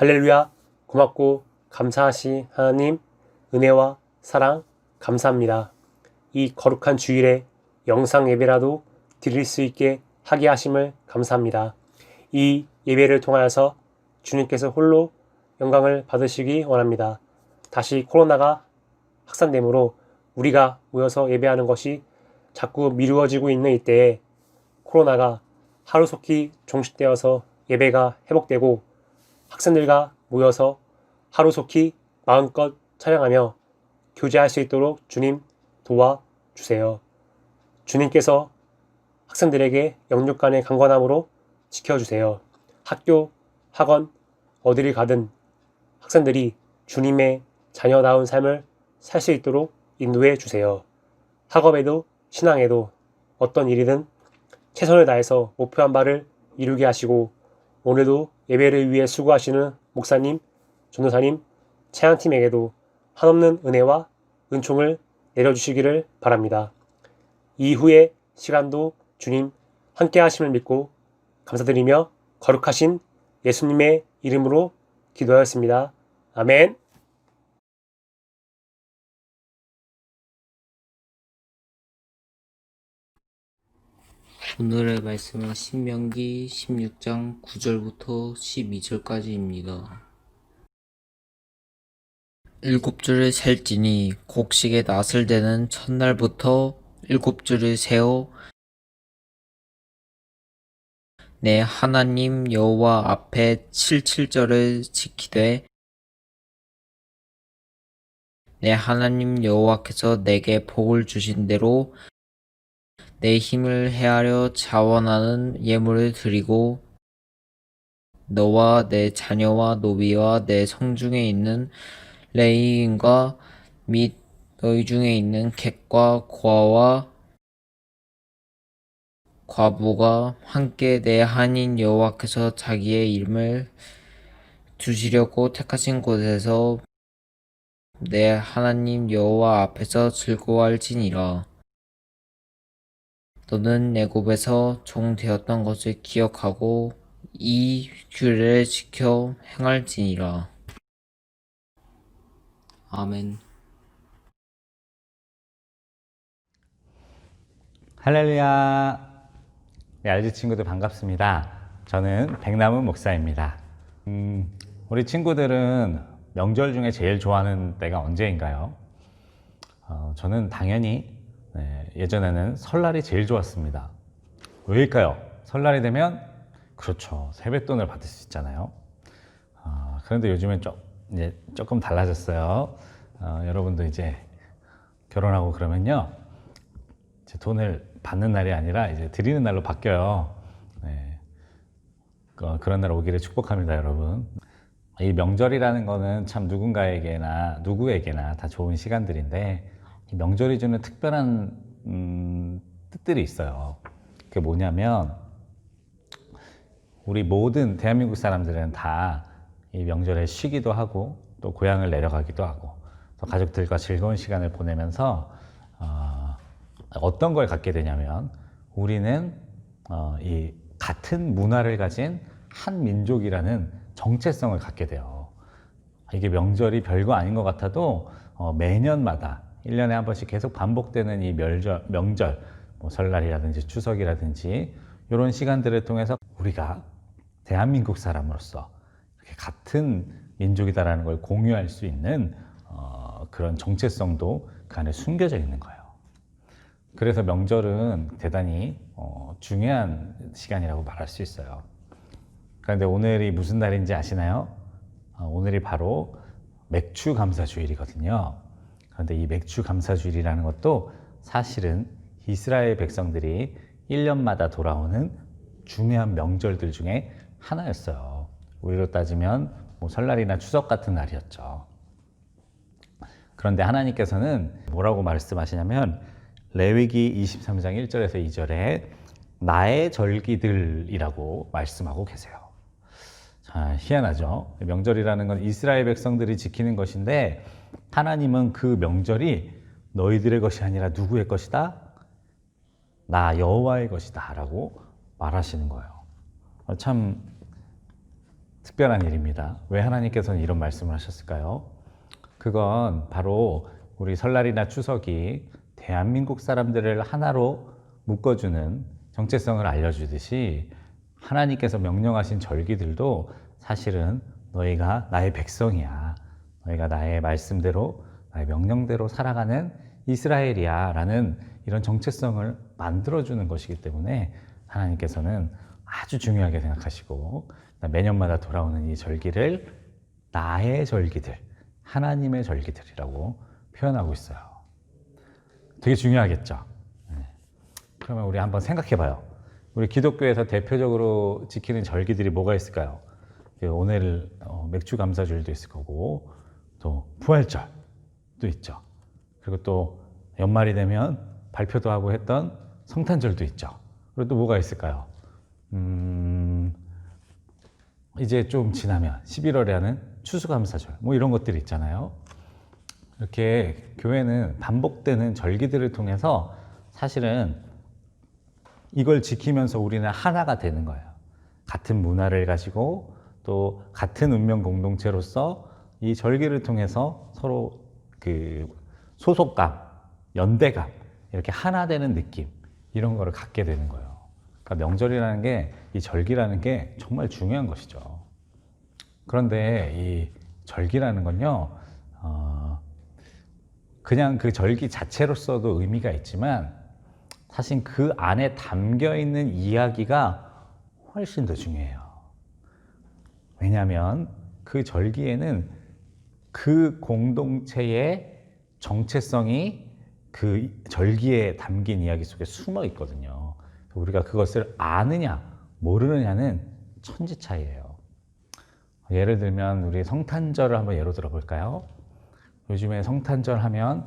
할렐루야. 고맙고 감사하신 하나님, 은혜와 사랑 감사합니다. 이 거룩한 주일에 영상 예배라도 드릴 수 있게 하게 하심을 감사합니다. 이 예배를 통하여서 주님께서 홀로 영광을 받으시기 원합니다. 다시 코로나가 확산되므로 우리가 모여서 예배하는 것이 자꾸 미루어지고 있는 이때에 코로나가 하루속히 종식되어서 예배가 회복되고 학생들과 모여서 하루속히 마음껏 찬양하며 교제할 수 있도록 주님 도와주세요. 주님께서 학생들에게 영육 간의 강건함으로 지켜주세요. 학교, 학원, 어디를 가든 학생들이 주님의 자녀다운 삶을 살 수 있도록 인도해 주세요. 학업에도 신앙에도 어떤 일이든 최선을 다해서 목표한 바를 이루게 하시고 오늘도 예배를 위해 수고하시는 목사님, 전도사님, 찬양팀에게도 한없는 은혜와 은총을 내려주시기를 바랍니다. 이후의 시간도 주님 함께 하심을 믿고 감사드리며 거룩하신 예수님의 이름으로 기도하였습니다. 아멘. 오늘의 말씀은 신명기 16장 9절부터 12절까지입니다. 7주를 셀지니 곡식의 낫을 대는 첫날부터 7주를 세어 내 하나님 여호와 앞에 77절을 지키되 내 하나님 여호와께서 내게 복을 주신 대로 내 힘을 헤아려 자원하는 예물을 드리고 너와 내 자녀와 노비와 내 성중에 있는 레위인과 및 너희 중에 있는 객과 고아와 과부가 함께 내 하나님 여호와께서 자기의 이름을 두시려고 택하신 곳에서 내 하나님 여호와 앞에서 즐거워할지니라. 너는 애굽에서 종 되었던 것을 기억하고 이 규례를 지켜 행할지니라. 아멘. 할렐루야. 네, RG 친구들 반갑습니다. 저는 백남은 목사입니다. 우리 친구들은 명절 중에 제일 좋아하는 때가 언제인가요? 저는 당연히 예전에는 설날이 제일 좋았습니다. 왜일까요? 설날이 되면 그렇죠, 세뱃돈을 받을 수 있잖아요. 그런데 요즘엔 이제 조금 달라졌어요. 여러분도 이제 결혼하고 그러면요, 이제 돈을 받는 날이 아니라 이제 드리는 날로 바뀌어요. 네. 그런 날 오기를 축복합니다, 여러분. 이 명절이라는 거는 참 누구에게나 다 좋은 시간들인데, 이 명절이 주는 특별한 뜻들이 있어요. 그게 뭐냐면, 우리 모든 대한민국 사람들은 다 이 명절에 쉬기도 하고 또 고향을 내려가기도 하고 또 가족들과 즐거운 시간을 보내면서 어떤 걸 갖게 되냐면, 우리는 이 같은 문화를 가진 한 민족이라는 정체성을 갖게 돼요. 이게 명절이 별거 아닌 것 같아도 매년마다 1년에 한 번씩 계속 반복되는 이 명절, 뭐 설날이라든지 추석이라든지 이런 시간들을 통해서 우리가 대한민국 사람으로서 이렇게 같은 민족이다라는 걸 공유할 수 있는 그런 정체성도 그 안에 숨겨져 있는 거예요. 그래서 명절은 대단히 중요한 시간이라고 말할 수 있어요. 그런데 오늘이 무슨 날인지 아시나요? 오늘이 바로 맥추감사주일이거든요. 그런데 이 맥추감사주일이라는 것도 사실은 이스라엘 백성들이 1년마다 돌아오는 중요한 명절들 중에 하나였어요. 우리로 따지면 뭐 설날이나 추석 같은 날이었죠. 그런데 하나님께서는 뭐라고 말씀하시냐면, 레위기 23장 1절에서 2절에 나의 절기들이라고 말씀하고 계세요. 자, 희한하죠? 명절이라는 건 이스라엘 백성들이 지키는 것인데, 하나님은 그 명절이 너희들의 것이 아니라 누구의 것이다? 나 여호와의 것이다 라고 말하시는 거예요. 참 특별한 일입니다. 왜 하나님께서는 이런 말씀을 하셨을까요? 그건 바로 우리 설날이나 추석이 대한민국 사람들을 하나로 묶어주는 정체성을 알려주듯이 하나님께서 명령하신 절기들도 사실은 너희가 나의 백성이야. 너희가 나의 말씀대로, 나의 명령대로 살아가는 이스라엘이야 라는 이런 정체성을 만들어주는 것이기 때문에 하나님께서는 아주 중요하게 생각하시고 매년마다 돌아오는 이 절기를 나의 절기들, 하나님의 절기들이라고 표현하고 있어요. 되게 중요하겠죠. 그러면 우리 한번 생각해 봐요. 우리 기독교에서 대표적으로 지키는 절기들이 뭐가 있을까요? 오늘 맥주 감사주일도 있을 거고, 또 부활절도 있죠. 그리고 또 연말이 되면 발표도 하고 했던 성탄절도 있죠. 그리고 또 뭐가 있을까요? 이제 좀 지나면 11월에 하는 추수감사절 뭐 이런 것들이 있잖아요. 이렇게 교회는 반복되는 절기들을 통해서 사실은 이걸 지키면서 우리는 하나가 되는 거예요. 같은 문화를 가지고 또 같은 운명 공동체로서 이 절기를 통해서 서로 그 소속감, 연대감, 이렇게 하나 되는 느낌, 이런 거를 갖게 되는 거예요. 그러니까 명절이라는 게, 이 절기라는 게 정말 중요한 것이죠. 그런데 이 절기라는 건요, 그냥 그 절기 자체로서도 의미가 있지만 사실 그 안에 담겨 있는 이야기가 훨씬 더 중요해요. 왜냐하면 그 절기에는 그 공동체의 정체성이 그 절기에 담긴 이야기 속에 숨어 있거든요. 우리가 그것을 아느냐 모르느냐는 천지 차이예요. 예를 들면 우리 성탄절을 한번 예로 들어볼까요? 요즘에 성탄절 하면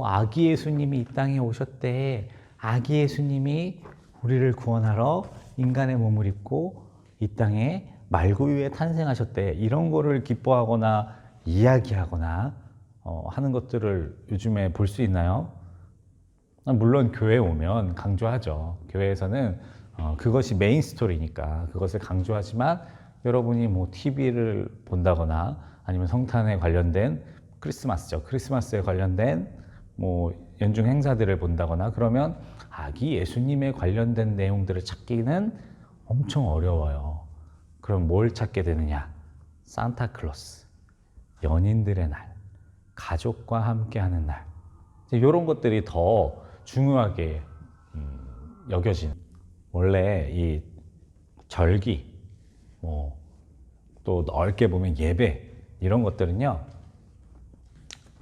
아기 예수님이 이 땅에 오셨대. 아기 예수님이 우리를 구원하러 인간의 몸을 입고 이 땅에 말구유에 탄생하셨대. 이런 거를 기뻐하거나 이야기하거나 하는 것들을 요즘에 볼 수 있나요? 물론 교회에 오면 강조하죠. 교회에서는 그것이 메인 스토리니까 그것을 강조하지만 여러분이 뭐 TV를 본다거나 아니면 성탄에 관련된 크리스마스죠. 크리스마스에 관련된 뭐 연중 행사들을 본다거나 그러면 아기 예수님에 관련된 내용들을 찾기는 엄청 어려워요. 그럼 뭘 찾게 되느냐? 산타클로스, 연인들의 날, 가족과 함께하는 날, 이런 것들이 더 중요하게 여겨진. 원래 이 절기, 뭐 또 넓게 보면 예배 이런 것들은요,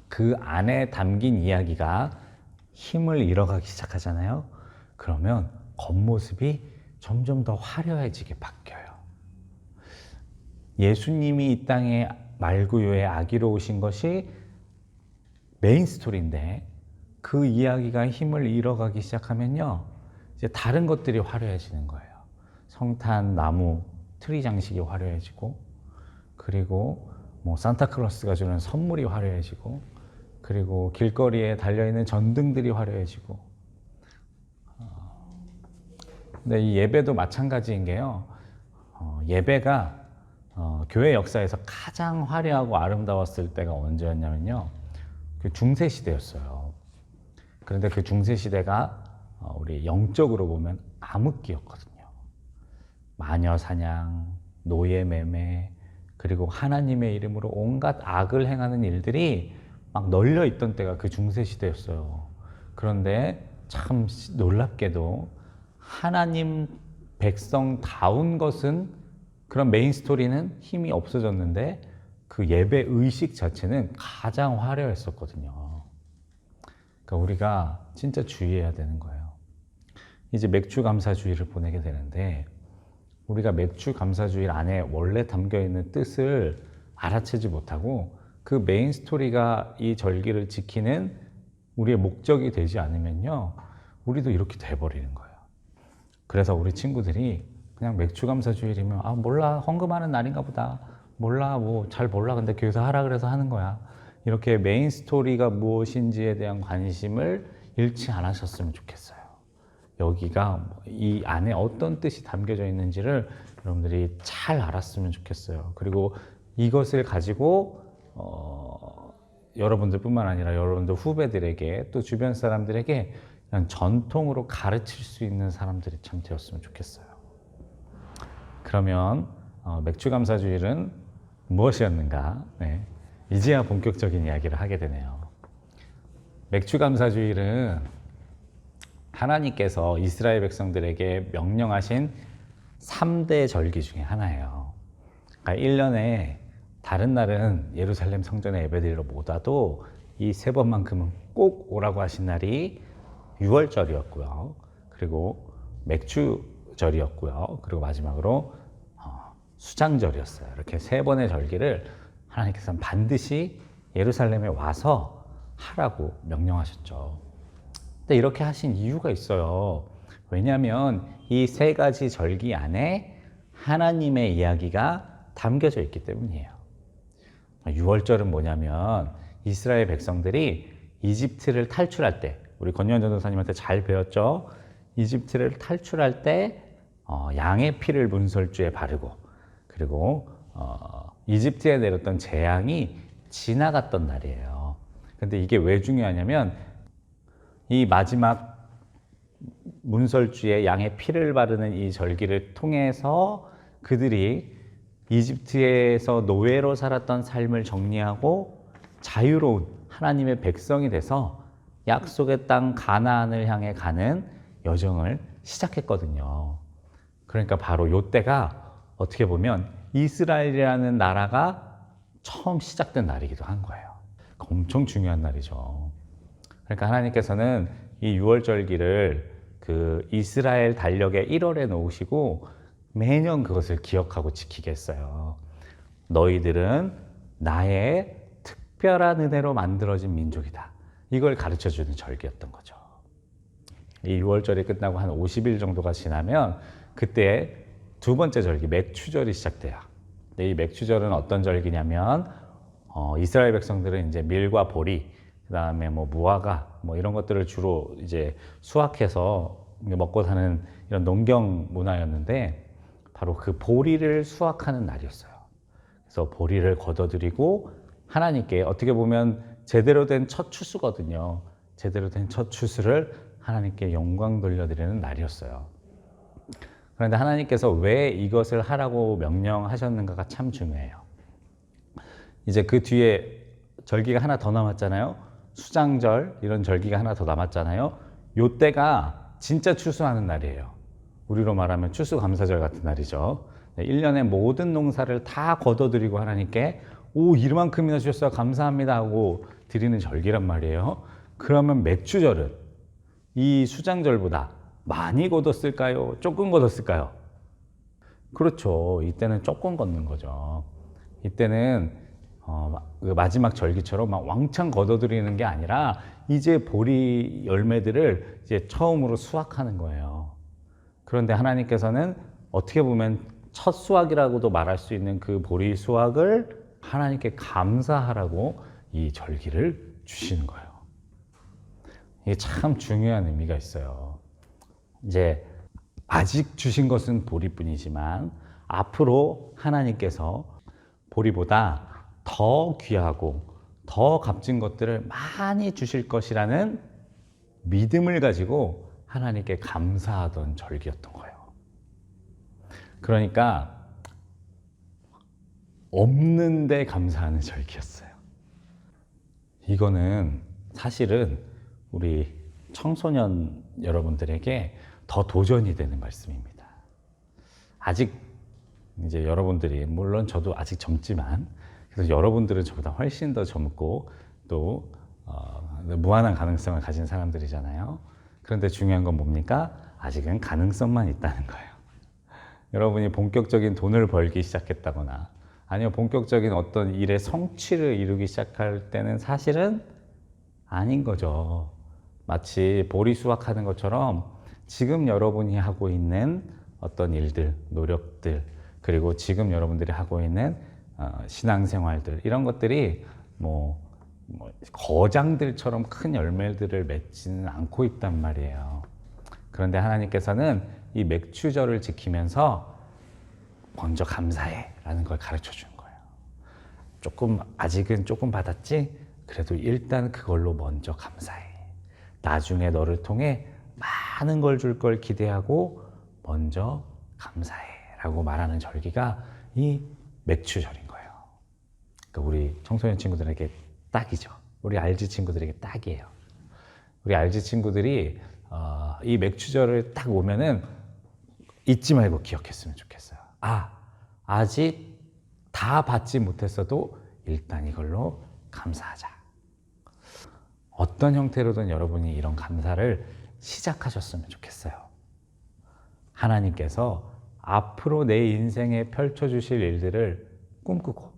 그 안에 담긴 이야기가 힘을 잃어가기 시작하잖아요. 그러면 겉모습이 점점 더 화려해지게 바뀌어요. 예수님이 이 땅에 말구유의 아기로 오신 것이 메인 스토리인데 그 이야기가 힘을 잃어가기 시작하면요, 이제 다른 것들이 화려해지는 거예요. 성탄 나무 트리 장식이 화려해지고, 그리고 뭐 산타클로스가 주는 선물이 화려해지고, 그리고 길거리에 달려있는 전등들이 화려해지고. 근데 이 예배도 마찬가지인 게요, 예배가 교회 역사에서 가장 화려하고 아름다웠을 때가 언제였냐면요, 그 중세 시대였어요. 그런데 그 중세 시대가 우리 영적으로 보면 암흑기였거든요. 마녀 사냥, 노예 매매, 그리고 하나님의 이름으로 온갖 악을 행하는 일들이 막 널려 있던 때가 그 중세 시대였어요. 그런데 참 놀랍게도 하나님 백성다운 것은, 그런 메인 스토리는 힘이 없어졌는데 그 예배 의식 자체는 가장 화려했었거든요. 그러니까 우리가 진짜 주의해야 되는 거예요. 이제 맥주 감사주의를 보내게 되는데 우리가 맥주 감사주일 안에 원래 담겨 있는 뜻을 알아채지 못하고 그 메인 스토리가 이 절기를 지키는 우리의 목적이 되지 않으면요, 우리도 이렇게 돼버리는 거예요. 그래서 우리 친구들이 그냥 맥주 감사주일이면 몰라, 헌금하는 날인가 보다, 몰라, 뭐 잘 몰라, 근데 교회에서 하라 그래서 하는 거야, 이렇게 메인 스토리가 무엇인지에 대한 관심을 잃지 않으셨으면 좋겠어요. 여기가 이 안에 어떤 뜻이 담겨져 있는지를 여러분들이 잘 알았으면 좋겠어요. 그리고 이것을 가지고 여러분들뿐만 아니라 여러분들 후배들에게 또 주변 사람들에게 그냥 전통으로 가르칠 수 있는 사람들이 참 되었으면 좋겠어요. 그러면 맥주감사주일은 무엇이었는가? 네. 이제야 본격적인 이야기를 하게 되네요. 맥주감사주일은 하나님께서 이스라엘 백성들에게 명령하신 3대 절기 중에 하나예요. 그러니까 1년에 다른 날은 예루살렘 성전에 예배드리러 못 와도 이 3번만큼은 꼭 오라고 하신 날이 유월절이었고요. 그리고 맥주절이었고요. 그리고 마지막으로 수장절이었어요. 이렇게 3번의 절기를 하나님께서는 반드시 예루살렘에 와서 하라고 명령하셨죠. 근데 이렇게 하신 이유가 있어요. 왜냐하면 이 3가지 절기 안에 하나님의 이야기가 담겨져 있기 때문이에요. 6월절은 뭐냐면 이스라엘 백성들이 이집트를 탈출할 때, 우리 권유한 전도사님한테 잘 배웠죠. 이집트를 탈출할 때 양의 피를 문설주에 바르고, 그리고 이집트에 내렸던 재앙이 지나갔던 날이에요. 근데 이게 왜 중요하냐면 이 마지막 문설주에 양의 피를 바르는 이 절기를 통해서 그들이 이집트에서 노예로 살았던 삶을 정리하고 자유로운 하나님의 백성이 돼서 약속의 땅 가나안을 향해 가는 여정을 시작했거든요. 그러니까 바로 이때가 어떻게 보면 이스라엘이라는 나라가 처음 시작된 날이기도 한 거예요. 엄청 중요한 날이죠. 그러니까 하나님께서는 이 6월절기를 그 이스라엘 달력의 1월에 놓으시고 매년 그것을 기억하고 지키게 했어요. 너희들은 나의 특별한 은혜로 만들어진 민족이다. 이걸 가르쳐주는 절기였던 거죠. 이 6월절이 끝나고 한 50일 정도가 지나면 그때 2번째 절기 맥추절이 시작돼요. 근데 이 맥추절은 어떤 절기냐면 이스라엘 백성들은 이제 밀과 보리, 그다음에 뭐 무화과 뭐 이런 것들을 주로 이제 수확해서 먹고 사는 이런 농경 문화였는데 바로 그 보리를 수확하는 날이었어요. 그래서 보리를 거둬들이고 하나님께 어떻게 보면 제대로 된 첫 추수거든요. 제대로 된 첫 추수를 하나님께 영광 돌려드리는 날이었어요. 그런데 하나님께서 왜 이것을 하라고 명령하셨는가가 참 중요해요. 이제 그 뒤에 절기가 하나 더 남았잖아요. 수장절 이런 절기가 하나 더 남았잖아요. 요때가 진짜 추수하는 날이에요. 우리로 말하면 추수감사절 같은 날이죠. 1년의 모든 농사를 다 거둬들이고 하나님께 이만큼이나 주셨어요 감사합니다 하고 드리는 절기란 말이에요. 그러면 맥주절은 이 수장절보다 많이 거뒀을까요? 조금 거뒀을까요? 그렇죠. 이때는 조금 걷는 거죠. 이때는 그 마지막 절기처럼 막 왕창 거둬들이는 게 아니라 이제 보리 열매들을 이제 처음으로 수확하는 거예요. 그런데 하나님께서는 어떻게 보면 첫 수확이라고도 말할 수 있는 그 보리 수확을 하나님께 감사하라고 이 절기를 주시는 거예요. 이게 참 중요한 의미가 있어요. 이제 아직 주신 것은 보리뿐이지만 앞으로 하나님께서 보리보다 더 귀하고 더 값진 것들을 많이 주실 것이라는 믿음을 가지고 하나님께 감사하던 절기였던 거예요. 그러니까 없는데 감사하는 절기였어요. 이거는 사실은 우리 청소년 여러분들에게 더 도전이 되는 말씀입니다. 아직 이제 여러분들이 물론 저도 아직 젊지만 그래서 여러분들은 저보다 훨씬 더 젊고 또 무한한 가능성을 가진 사람들이잖아요. 그런데 중요한 건 뭡니까? 아직은 가능성만 있다는 거예요. 여러분이 본격적인 돈을 벌기 시작했다거나 아니면 본격적인 어떤 일의 성취를 이루기 시작할 때는 사실은 아닌 거죠. 마치 보리 수확하는 것처럼 지금 여러분이 하고 있는 어떤 일들, 노력들, 그리고 지금 여러분들이 하고 있는 신앙생활들 이런 것들이 뭐 거장들처럼 큰 열매들을 맺지는 않고 있단 말이에요. 그런데 하나님께서는 이 맥추절을 지키면서 먼저 감사해 라는 걸 가르쳐 주는 거예요. 아직은 조금 받았지? 그래도 일단 그걸로 먼저 감사해. 나중에 너를 통해 많은 걸 줄 걸 기대하고 먼저 감사해 라고 말하는 절기가 이 맥추절인 거예요. 그러니까 우리 청소년 친구들에게 딱이죠. 우리 RG 친구들에게 딱이에요. 우리 RG 친구들이 이 맥추절을 딱 오면은 잊지 말고 기억했으면 좋겠어요. 아직 다 받지 못했어도 일단 이걸로 감사하자. 어떤 형태로든 여러분이 이런 감사를 시작하셨으면 좋겠어요. 하나님께서 앞으로 내 인생에 펼쳐주실 일들을 꿈꾸고,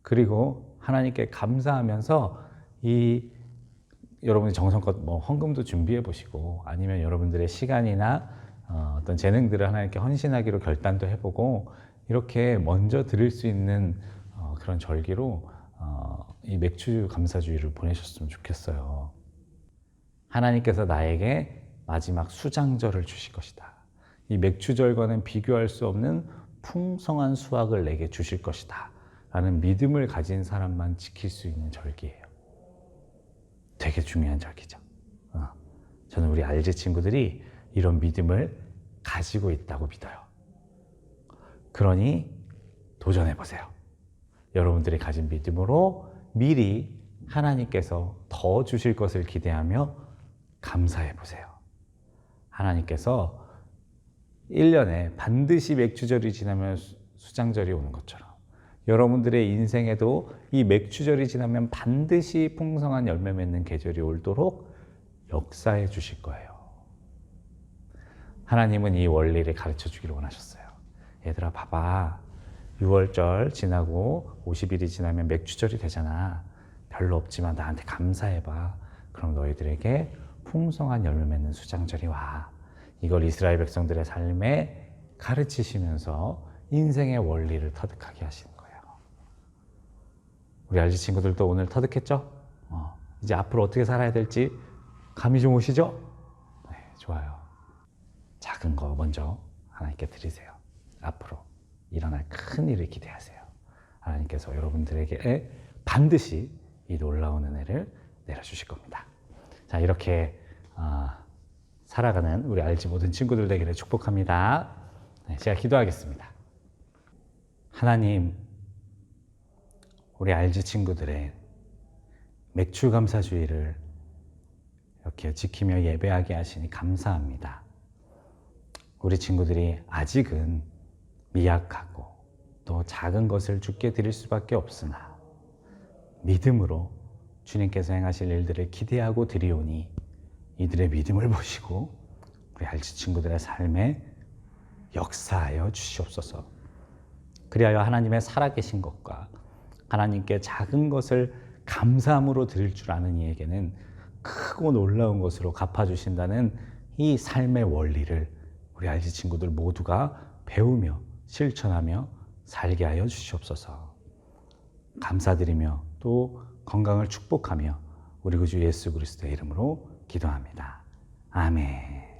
그리고 하나님께 감사하면서 여러분이 정성껏 헌금도 준비해 보시고, 아니면 여러분들의 시간이나 어떤 재능들을 하나님께 헌신하기로 결단도 해보고, 이렇게 먼저 드릴 수 있는 그런 절기로 이 맥주 감사주의를 보내셨으면 좋겠어요. 하나님께서 나에게 마지막 수장절을 주실 것이다. 이 맥주절과는 비교할 수 없는 풍성한 수확을 내게 주실 것이다 라는 믿음을 가진 사람만 지킬 수 있는 절기예요. 되게 중요한 절기죠. 저는 우리 RG 친구들이 이런 믿음을 가지고 있다고 믿어요. 그러니 도전해보세요. 여러분들이 가진 믿음으로 미리 하나님께서 더 주실 것을 기대하며 감사해보세요. 하나님께서 1년에 반드시 맥주절이 지나면 수장절이 오는 것처럼 여러분들의 인생에도 이 맥주절이 지나면 반드시 풍성한 열매 맺는 계절이 오도록 역사해 주실 거예요. 하나님은 이 원리를 가르쳐 주기를 원하셨어요. 얘들아 봐봐, 6월절 지나고 50일이 지나면 맥주절이 되잖아. 별로 없지만 나한테 감사해봐. 그럼 너희들에게 풍성한 열매 맺는 수장절이 와. 이걸 이스라엘 백성들의 삶에 가르치시면서 인생의 원리를 터득하게 하시는 거예요. 우리 RG 친구들도 오늘 터득했죠? 이제 앞으로 어떻게 살아야 될지 감이 좀 오시죠? 네, 좋아요. 작은 거 먼저 하나님께 드리세요. 앞으로 일어날 큰 일을 기대하세요. 하나님께서 여러분들에게 반드시 이 놀라운 은혜를 내려주실 겁니다. 자, 이렇게 살아가는 우리 RG 모든 친구들 되기를 축복합니다. 네, 제가 기도하겠습니다. 하나님, 우리 RG 친구들의 맥주 감사주의를 이렇게 지키며 예배하게 하시니 감사합니다. 우리 친구들이 아직은 미약하고 또 작은 것을 주께 드릴 수밖에 없으나 믿음으로 주님께서 행하실 일들을 기대하고 드리오니 이들의 믿음을 보시고 우리 RG 친구들의 삶에 역사하여 주시옵소서. 그리하여 하나님의 살아계신 것과 하나님께 작은 것을 감사함으로 드릴 줄 아는 이에게는 크고 놀라운 것으로 갚아주신다는 이 삶의 원리를 우리 RG 친구들 모두가 배우며 실천하며 살게 하여 주시옵소서. 감사드리며 또 건강을 축복하며 우리 구주 예수 그리스도의 이름으로 기도합니다. 아멘.